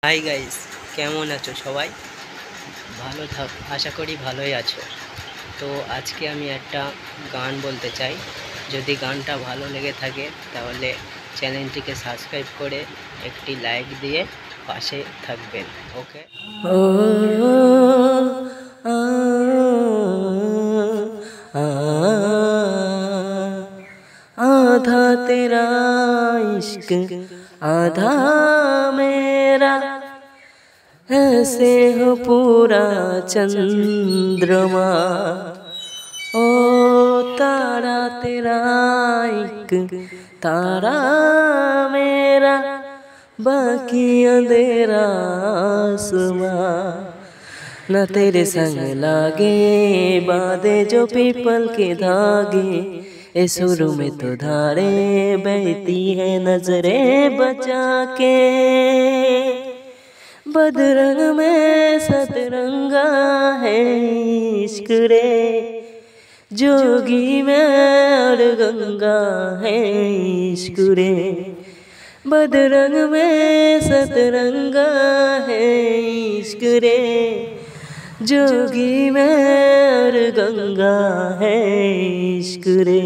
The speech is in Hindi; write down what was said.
হাই গাইস, কেমন আছো সবাই? আশা করি ভালোই আছো। তো আজকে আমি একটা গান বলতে চাই। যদি গানটা ভালো লেগে থাকে তাহলে চ্যানেলটিকে সাবস্ক্রাইব করে একটি লাইক দিয়ে পাশে থাকবেন। ওকে। ও আ আ आधा तेरा इश्क आधा मेरा, ऐसे हो पूरा चंद्रमा। ओ तारा तेरा एक तारा मेरा, बाकी अंधेरा आसमां। न तेरे संग लागे बादे जो पीपल के धागे, ए सुर में तो धारे बहती है नजरें बचा के। बदरंग में सतरंगा है इश्क रे, जोगी में और गंगा है इश्क रे। बदरंग में सतरंगा है इश्क रे, जोगी में और गंगा है इश्क रे।